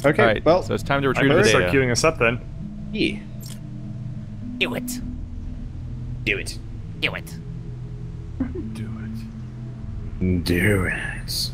Okay, All right, well, so it's time to I'm retrieve gonna the start data. queuing us up then. yeah. Do it. Do it. Do it. Do it.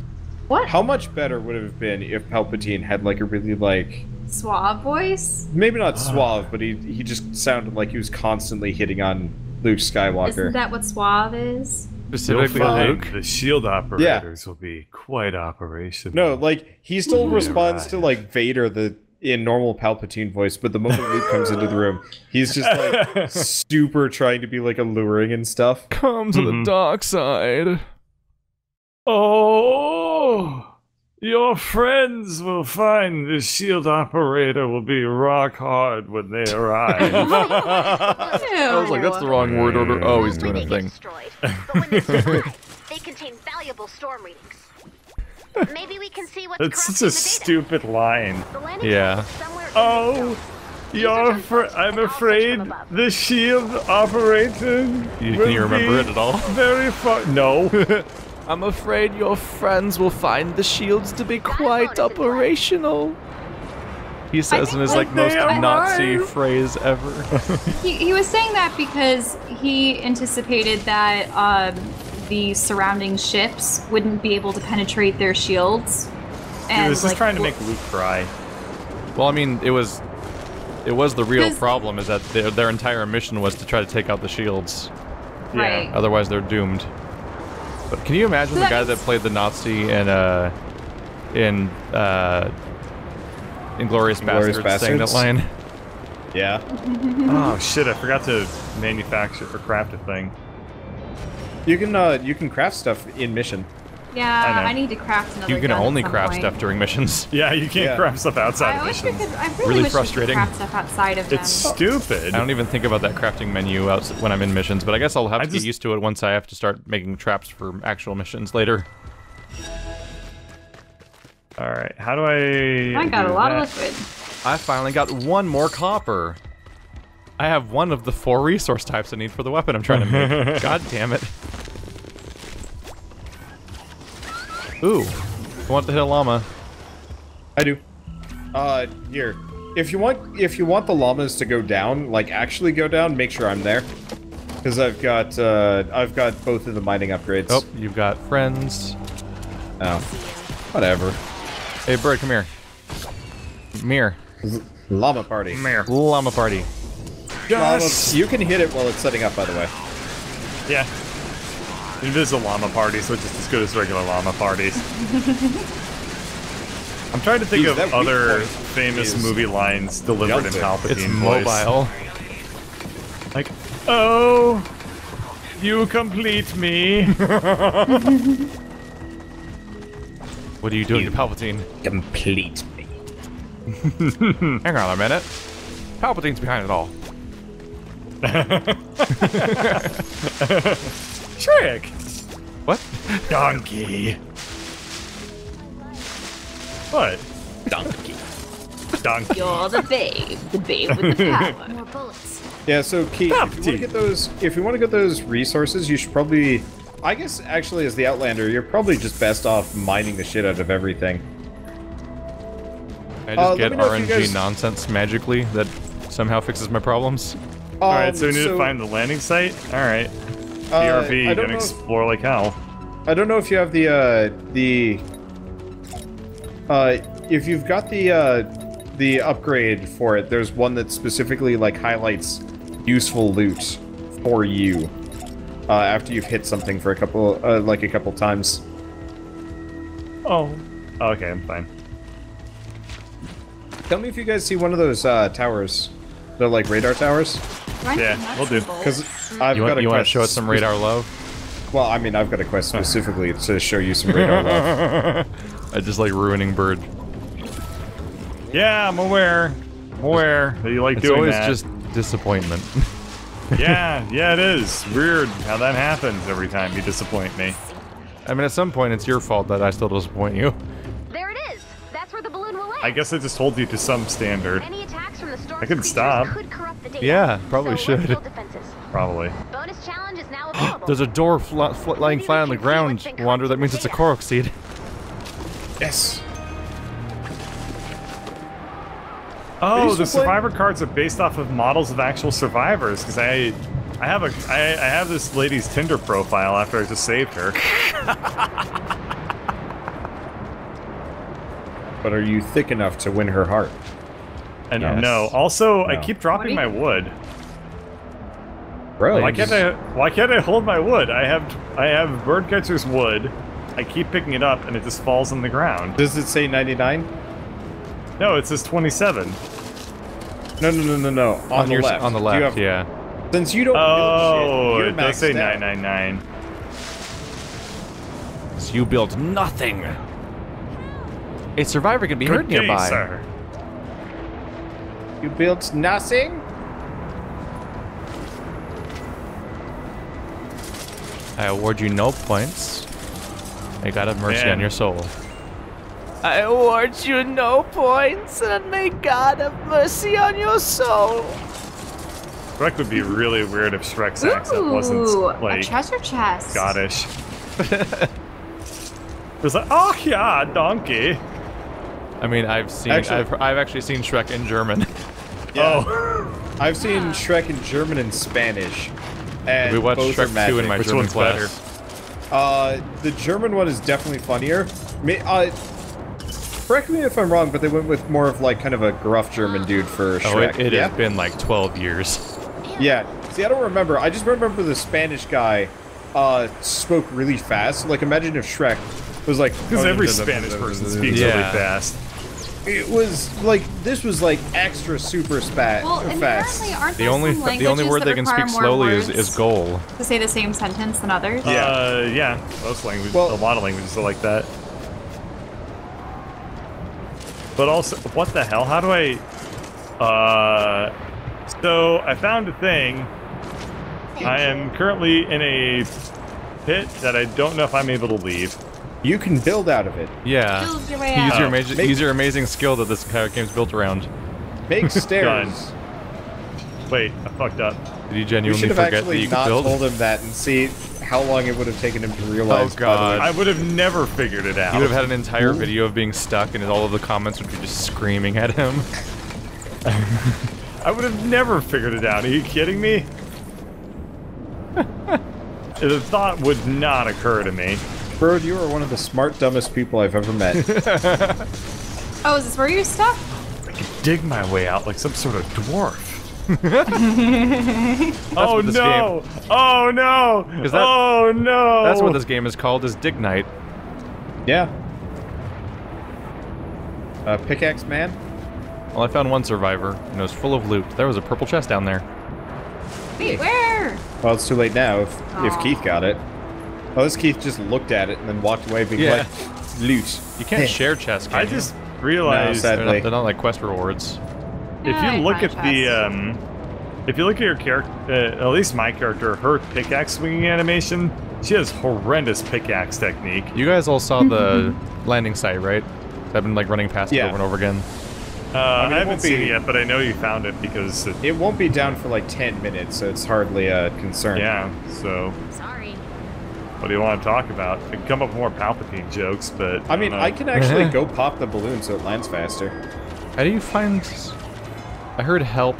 What? How much better would it have been if Palpatine had like a really like Suave voice? maybe not suave, but he just sounded like he was constantly hitting on Luke Skywalker. Isn't that what suave is? Specifically You'll find Luke. the shield operators will be quite operational. No, like he still responds to like Vader in normal Palpatine voice, but the moment Luke comes into the room, he's just like super trying to be like alluring and stuff. Come to the dark side. Oh, your friends will find the shield operator will be rock hard when they arrive. I was like, that's the wrong word order. Oh, he's doing a thing. Destroyed, but when they survive, they contain valuable storm readings. Maybe we can see what's That's corrupting such a the data. stupid line. The landing Yeah. site is somewhere in Oh, I'm afraid the shield operator. Can you remember it at all? Very far. No. I'm afraid your friends will find the shields to be quite operational. He says in his like most Nazi phrase ever. He was saying that because he anticipated that the surrounding ships wouldn't be able to penetrate their shields. And This is trying to make Luke cry. Well, I mean, it was the real problem is that their entire mission was to try to take out the shields. Right. Otherwise, they're doomed. But can you imagine the guy that played the Nazi in Inglourious Basterds saying that line? Yeah. Oh shit! I forgot to manufacture or craft a thing. You can craft stuff in mission. Yeah, know. I need to craft another You can gun at only some craft point. stuff during missions. Yeah, you can't Yeah. craft stuff outside I of wish we missions. could. I really, Really wish frustrating. we could craft stuff outside of them. It's stupid. I don't even think about that crafting menu when I'm in missions, but I guess I'll have to get just- used to it once I have to start making traps for actual missions later. All right, how do I? I got do a lot that? of liquid. I finally got one more copper. I have one of the 4 resource types I need for the weapon I'm trying to make. God damn it. Ooh. I want to hit a llama. I do. Here. If you want the llamas to go down, like actually go down, make sure I'm there. Because I've got both of the mining upgrades. Oh, you've got friends. Oh. Whatever. Hey, bird, come here. Come here. Llama party. Llama party. Yes. You can hit it while it's setting up, by the way. Yeah. It is a llama party, so it's just as good as regular llama parties. I'm trying to think Jeez, of that weak other point famous is movie lines delivered in jumping. Palpatine It's voice. mobile. Like, oh, you complete me. What are you doing to Palpatine? Complete me. Hang on a minute. Palpatine's behind it all. Trick. What? Donkey. What? Donkey. Donkey. You're the babe with the power. More bullets. Yeah, so Kate, if you want to get those resources, you should probably, I guess actually as the Outlander, you're probably just best off mining the shit out of everything. I just let get me know if you RNG guys- nonsense magically that somehow fixes my problems. Alright, so we need to find the landing site? Alright. BRB, I don't and know explore like hell. I don't know if you have if you've got the upgrade for it, there's one that specifically like highlights useful loot for you after you've hit something for a couple times. Oh. Okay, I'm fine. Tell me if you guys see one of those towers. They're like radar towers. Yeah, we'll do. Because I've You got a want to quest. show us some radar love? Well, I mean, I've got a quest specifically to show you some radar love. I just like ruining bird. Yeah, I'm aware. I'm aware that you like It's doing always that. just disappointment. Yeah, it is. Weird how that happens every time you disappoint me. I mean, at some point, it's your fault that I still disappoint you. There it is. That's where the balloon will land. I guess I just hold you to some standard. Any attacks from the storm I could creatures stop. could corrupt the data. Yeah, probably so let's should. build defenses. Probably. Bonus challenge is now available. There's a door lying Maybe flat on we the can see ground, what's been Wander. That corrupting means the it's a data. Korok seed. Yes. Oh, the survivor cards are based off of models of actual survivors. Because I have this lady's Tinder profile after I just saved her. But are you thick enough to win her heart? And Yes. no. Also, I No. keep dropping my wood. Really? Why can't I hold my wood? I have birdcatcher's wood. I keep picking it up and it just falls on the ground. Does it say 99? No, it says 27. No. On the left. On the Do you left, have- yeah. Since you don't build Oh, shit, it you're does say maxed out. 999. So you built nothing. A survivor can be Good heard day, nearby. sir. You built nothing? I award you no points. May God have mercy Man. on your soul. I award you no points, and may God have mercy on your soul. Shrek would be really weird if Shrek's accent wasn't Ooh, a like treasure chest. Scottish. It was like, oh yeah, donkey. I mean, I've actually seen Shrek in German. Yeah. Oh, I've seen Shrek in German and Spanish. And We watched both are Shrek 2 in my Which German one's class. The German one is definitely funnier. Correct me if I'm wrong, but they went with more of like kind of a gruff German dude for Oh, Shrek. it yeah? has been like 12 years. Yeah. See, I don't remember. I just remember the Spanish guy spoke really fast. Like, imagine if Shrek was like... because every Spanish person speaks really Yeah. fast. It was like, this was like extra super Well, fast. inherently, aren't The there only some the only languages word that they can require speak more slowly is words goal. to say the same sentence than others? Yeah, most languages, Well- a lot of languages are like that. But also, what the hell? How do I? So I found a thing. I am currently in a pit that I don't know if I'm able to leave. You can build out of it. Yeah. Build your way Use out. your, Make- use your amazing skill that this game's built around. Make stairs. Wait, I fucked up. Did you We genuinely should have forget that actually you could not build? told him that and see how long it would have taken him to realize. Oh, God. I would have never figured it out. You would have had an entire video of being stuck, and all of the comments would be just screaming at him. I would have never figured it out. Are you kidding me? The thought would not occur to me. Bro, you are one of the smart, dumbest people I've ever met. Oh, is this where you're stuck? I could dig my way out like some sort of dwarf. Oh what this no! Oh no! Is that- Oh no! That's what this game is called, is Dig Night. Yeah. Pickaxe man? Well, I found one survivor, and it was full of loot. There was a purple chest down there. Wait, where? Well, it's too late now if Aw. Keith got it. Oh, this Keith just looked at it and then walked away being Yeah. like, loot. You can't share chests, can I you? just realized No, They're sadly. not like quest rewards. if Yeah, you look I at find the if you look at your character, at least my character, her pickaxe swinging animation, she has horrendous pickaxe technique. You guys all saw the landing site, right? I've been like running past it Yeah. over and over again. I it haven't won't seen be- it yet, but I know you found it because It won't be down for like 10 minutes, so it's hardly a concern. yeah. So Sorry. what do you want to talk about? I can come up with more Palpatine jokes, but I mean, don't know. I can actually go pop the balloon so it lands faster. How do you find... I heard help.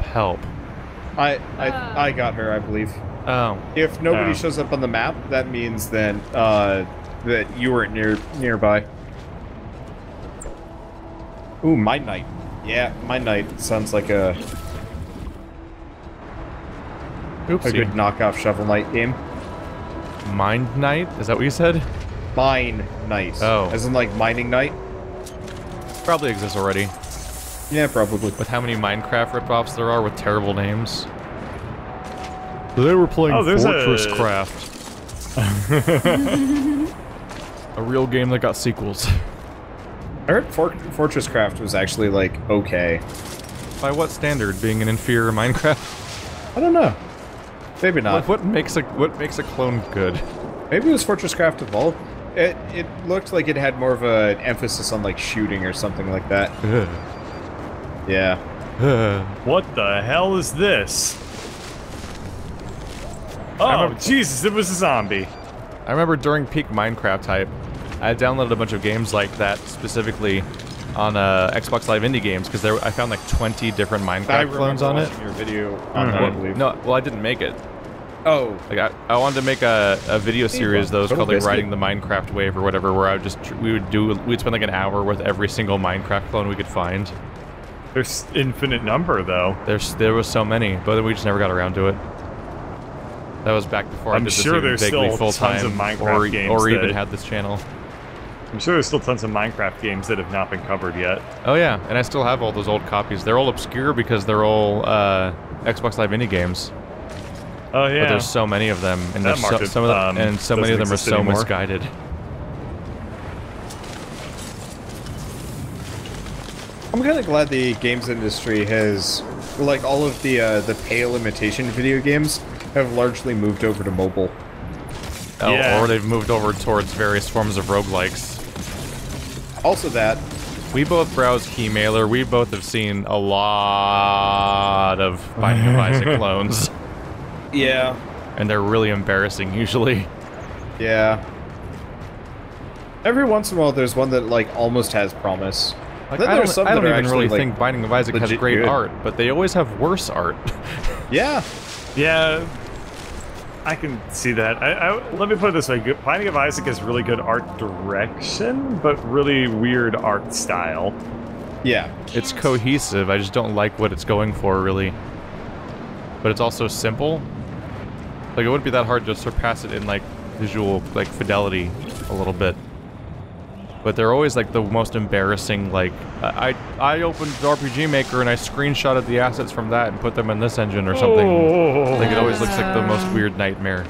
I got her, I believe. Oh. If nobody Oh. shows up on the map, that means then that you weren't nearby. Ooh, Mine Knight. Yeah, Mine Knight sounds like a good Oopsie. knockoff Shovel Knight game. Mind Night? Is that what you said? Mine Knight. Oh. As in like Mining Knight? Probably exists already. Yeah, probably. With how many Minecraft ripoffs there are with terrible names. They were playing Oh, there's Fortress a- Craft. A real game that got sequels. I heard Fortress Craft was actually like okay. By what standard? Being an inferior Minecraft? I don't know. Maybe not. What makes a clone good? Maybe it was Fortress Craft Evolved. It looked like it had more of an emphasis on like shooting or something like that. Ugh. Yeah. Ugh. What the hell is this? Oh, remember- Jesus, it was a zombie. I remember during peak Minecraft hype, I downloaded a bunch of games like that, specifically Xbox Live Indie Games because I found like 20 different Minecraft clones on it. Your video on that, I believe. No, well I didn't make it. Oh. Like I wanted to make a video series that was called like biscuit. Riding the Minecraft Wave or whatever, where we'd spend like an hour with every single Minecraft clone we could find. There's infinite number though. There was so many, but then we just never got around to it. That was back before I did this sure even there's vaguely still full tons time of Minecraft games or even that- had this channel. I'm sure there's still tons of Minecraft games that have not been covered yet. Oh yeah, and I still have all those old copies. They're all obscure because they're all Xbox Live Indie games. Oh yeah. But there's so many of them, and That there's market, some of them, and so many of them are doesn't so exist anymore. misguided. I'm kind of glad the games industry has, like, all of the pale imitation video games have largely moved over to mobile. Oh, Yeah. or they've moved over towards various forms of roguelikes. Also that, We both browse Keymailer. We both have seen a lot of Binding of Isaac clones, yeah, and they're really embarrassing usually. yeah. Every once in a while, there's one that, like, almost has promise. Like, Then I there's don't, some I don't that are even really actually, think like, Binding of Isaac has legit great good. art, but they always have worse art. Yeah. Yeah, I can see that. Let me put it this way: Binding of Isaac has really good art direction, but really weird art style. Yeah. It's cohesive, I just don't like what it's going for, really. But it's also simple. Like, it wouldn't be that hard to surpass it in, like, visual, like, fidelity a little bit. But they're always, like, the most embarrassing, like, I opened RPG Maker and I screenshotted the assets from that and put them in this engine or something. Oh. Like, it always looks like the most weird nightmare.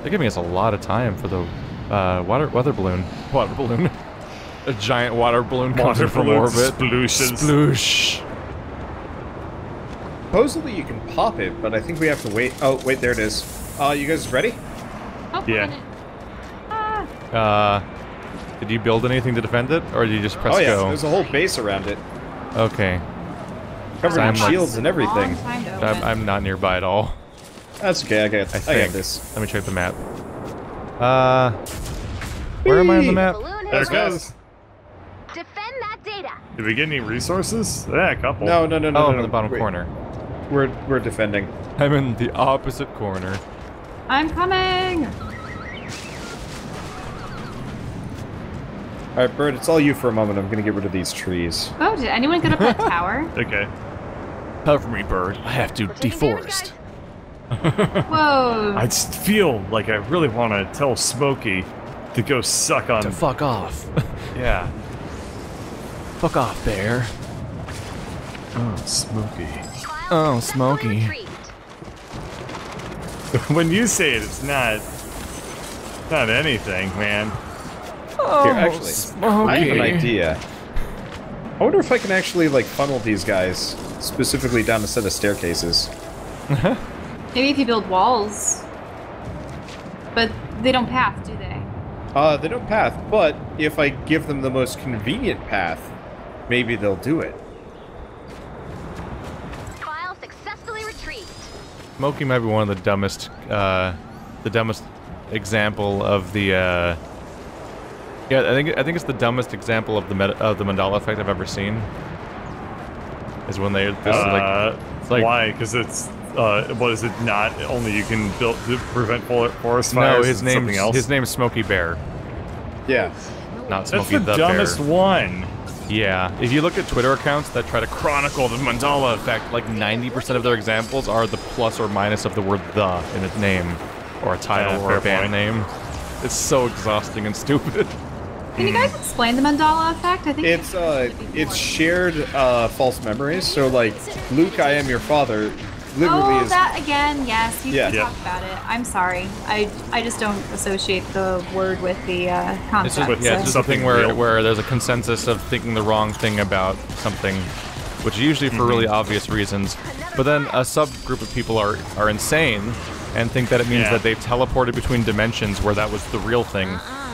They're giving us a lot of time for the, weather balloon. Water balloon. A giant water balloon comes in from orbit. Splooshes. Sploosh. Supposedly you can pop it, but I think we have to wait. Oh, wait, there it is. You guys ready? Oh, Yeah. Did you build anything to defend it, or did you just press Oh yeah, go? there's a whole base around it. Okay. Covered I'm in like- shields and everything. Long time to open. I'm not nearby at all. That's okay, I I got think. this. Let me check the map. Where am I on the map? Balloon There has it goes. defend that data. Did we get any resources? Yeah, a couple. No, Oh, no, I'm in the bottom wait. corner. We're defending. I'm in the opposite corner. I'm coming! Alright, Bird, it's all you for a moment. I'm gonna get rid of these trees. Oh, did anyone get up that tower? Okay. Cover me, bird. I have to We're taking damage, deforest. Whoa. I just feel like I really want to tell Smokey to go suck on. To fuck off. Yeah. Fuck off, bear. Oh, Smokey. Oh, Successfully Smokey. retrieved. When you say it, it's not anything, man. Oh, Here, actually, Smokey. I have an idea. I wonder if I can actually, like, funnel these guys specifically down a set of staircases. Maybe if you build walls. But they don't path, do they? They don't path, but if I give them the most convenient path, maybe they'll do it. File successfully retrieved. Smokey might be one of the dumbest example of the, yeah, I think it's the dumbest example of the Mandela effect I've ever seen. Is when it's like Why? Because it's what is it? Not only you can build to prevent forest fires. no, it's something else. his name's Smokey Bear, Yeah. not That's Smokey the dumbest Bear. one. Yeah, if you look at Twitter accounts that try to chronicle the Mandela effect, like 90% of their examples are the plus or minus of the word "the" in its name, or a title, Yeah, or a fair band point. name. It's so exhausting and stupid. Can you guys explain the Mandela effect? I think It's shared false memories. So, like, Luke, I am your father, literally Oh, is. that again, yes. You Yeah. talked about it. I'm sorry. I just don't associate the word with the It's concept. just, yeah, it's so- just a thing Something where real. there's a consensus of thinking the wrong thing about something, which is usually for really obvious reasons. But then a subgroup of people are insane and think that it means Yeah. that they've teleported between dimensions where that was the real thing.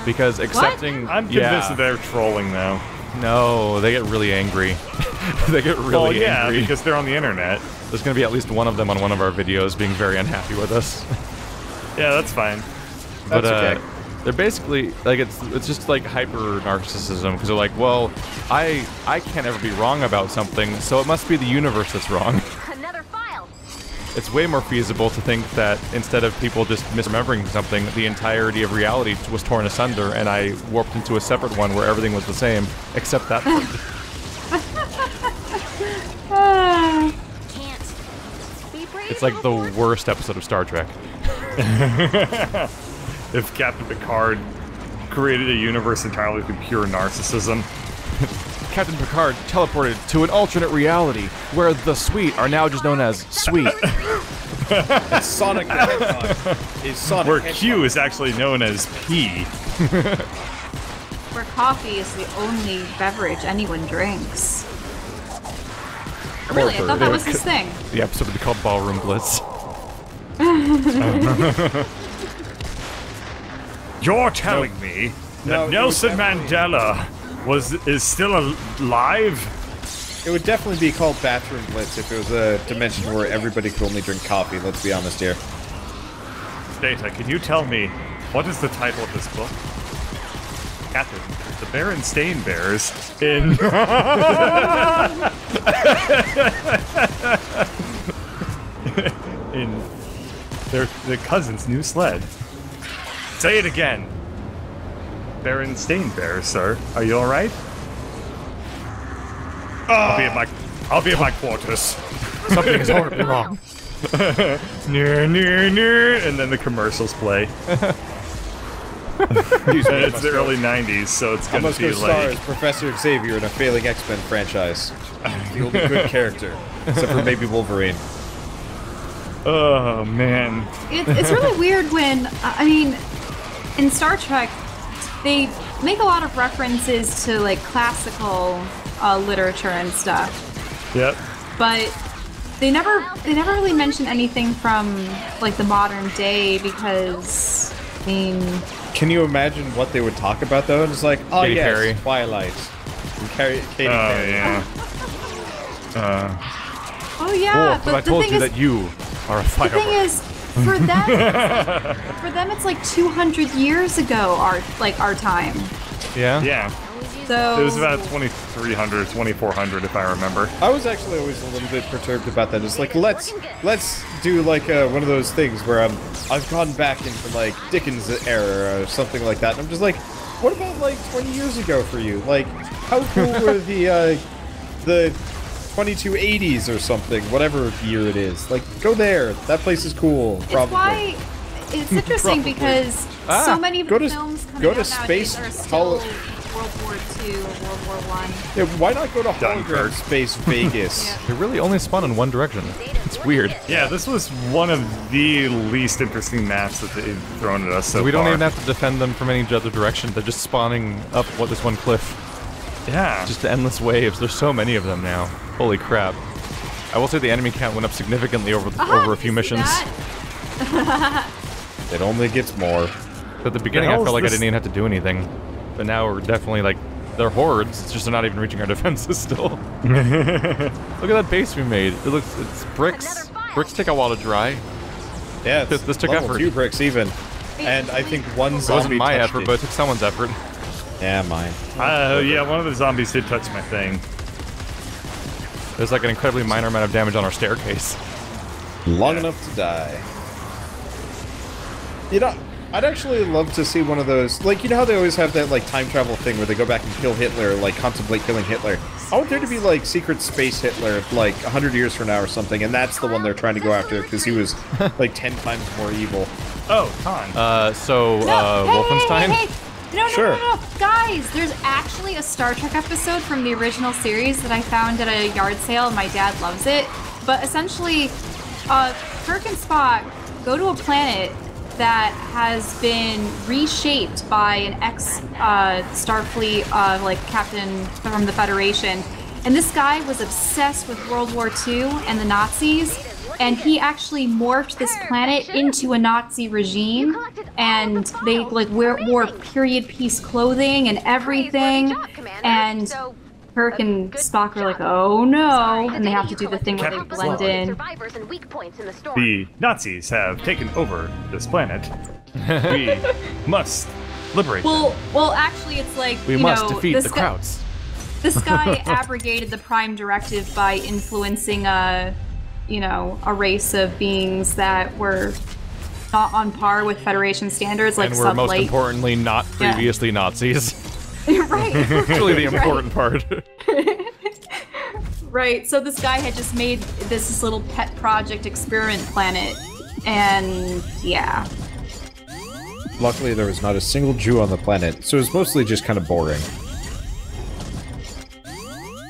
Because accepting, I'm convinced that yeah, they're trolling though. no, they get really angry. They get really Well, yeah, angry. because they're on the internet. There's gonna be at least one of them on one of our videos being very unhappy with us. Yeah, that's fine. But That's okay. They're basically like it's just like hyper narcissism because they're like, well, I can't ever be wrong about something, so it must be the universe that's wrong. Another file. It's way more feasible to think that instead of people just misremembering something, the entirety of reality was torn asunder, and I warped into a separate one where everything was the same, except that part. Can't. Be brave, It's like the worst episode of Star Trek. If Captain Picard created a universe entirely through pure narcissism. Captain Picard teleported to an alternate reality where the Sweet are now just known as Sweet. It's Sonic the Hedgehog. Is Sonic Where Hedgehog. Q is actually known as P. Where coffee is the only beverage anyone drinks. Really, I thought that was his thing. The episode would be called Ballroom Blitz. You're telling me No, that it Nelson was definitely- Mandela is still alive? It would definitely be called Bathroom Blitz if it was a dimension where everybody could only drink coffee, let's be honest here. Data, can you tell me what is the title of this book? Catherine, the Berenstain Bears in in their cousin's new sled. Say it again. Berenstain Bears, sir. Are you all right? I'll be at my quarters. Something is horribly wrong. Near, and then the commercials play. And it's the early 90s, so it's I gonna must be go star like... as Professor Xavier in a failing X-Men franchise. The only good character, except for maybe Wolverine. Oh, man. It's really weird when, I mean, in Star Trek, they make a lot of references to like classical literature and stuff, Yep. but they never really mention anything from like the modern day because, I mean, Can you imagine what they would talk about though? And it's like, oh Katy yes, Perry. Twilight. And Katy Oh, Perry. yeah. oh yeah, Wolf, but I the told thing you is, that you are a the thing firework. is, for them it's like 200 years ago, our time. Yeah? Yeah. So It was about 2300, 2400, if I remember. I was actually always a little bit perturbed about that. It's like, let's do like one of those things where I've gone back into like Dickens' era or something like that. And I'm just like, what about like 20 years ago for you? Like, how cool were the 2280s or something, whatever year it is? Like, go there. That place is cool. It's Probably. why it's interesting because so many of go the to- films coming go to out nowadays space are hol- still World War II or World War One. Yeah, why not go to Dunkirk. hologram space Vegas? Yeah. They really only spawn in one direction. It's weird. Yeah, this was one of the least interesting maps that they've thrown at us so We don't far. even have to defend them from any other direction. They're just spawning up this one cliff. Yeah. Just endless waves. There's so many of them now. Holy crap. I will say the enemy count went up significantly over a few missions. It only gets more. At the beginning, I hell felt is like I this- didn't even have to do anything. But now we're definitely like, they're hordes. It's just they're not even reaching our defenses still. Look at that base we made. It's bricks. Another file. Bricks take a while to dry. Yeah, it's This took level effort. 2 bricks even. And I think one It zombie wasn't my touched effort, it. but it took someone's effort. Yeah, mine. Yeah, one of the zombies did touch my thing. There's like an incredibly minor amount of damage on our staircase. Long enough to die. You know, I'd actually love to see one of those, like, you know how they always have that, like, time travel thing where they go back and kill Hitler, like, contemplate killing Hitler? I want there to be, like, secret space Hitler, like, 100 years from now or something, and that's the one they're trying to go after, because he was, like, 10 times more evil. Oh, Con. Wolfenstein? Hey. No, Sure. no. Guys, there's actually a Star Trek episode from the original series that I found at a yard sale, and my dad loves it. But essentially, Kirk and Spock go to a planet that has been reshaped by an ex-Starfleet, like, captain from the Federation. And this guy was obsessed with World War II and the Nazis, and he actually morphed this planet into a Nazi regime, and they, like, wore period piece clothing and everything, and Kirk and Spock are like, oh no, and they have to do the thing where they blend in. Survivors and weak points in the storm. The Nazis have taken over this planet. We must Liberate them. Well, actually, it's like We must defeat the Krauts. This guy abrogated the Prime Directive by influencing a race of beings that were not on par with Federation standards, like And we're most sublight. importantly not previously Nazis. Right. Actually, the important part. Right. So this guy had just made this little pet project experiment planet, and yeah. Luckily, there was not a single Jew on the planet, so it was mostly just kind of boring.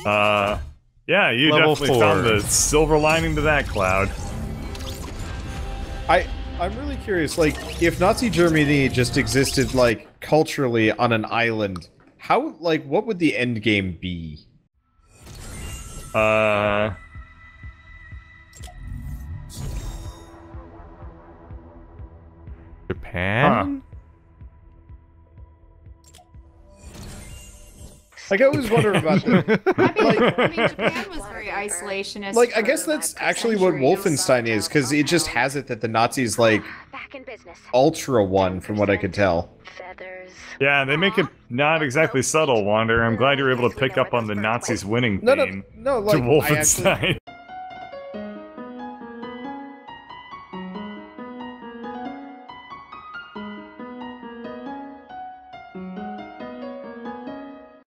Yeah, you Level definitely 4. found the silver lining to that cloud. I'm really curious, like, if Nazi Germany just existed, like, culturally on an island, how, like, what would the end game be? Japan? Like, I always wonder about the... I mean, Japan was very isolationist. Like, I guess that's actually what Wolfenstein is, because it just has it that the Nazis, like, Back in business. ultra one, from what I could tell. Feathers. Yeah, they make it not exactly subtle, Wander. I'm glad you were able to pick up on the Nazis winning No, theme no, to like, I actually... Wolfenstein.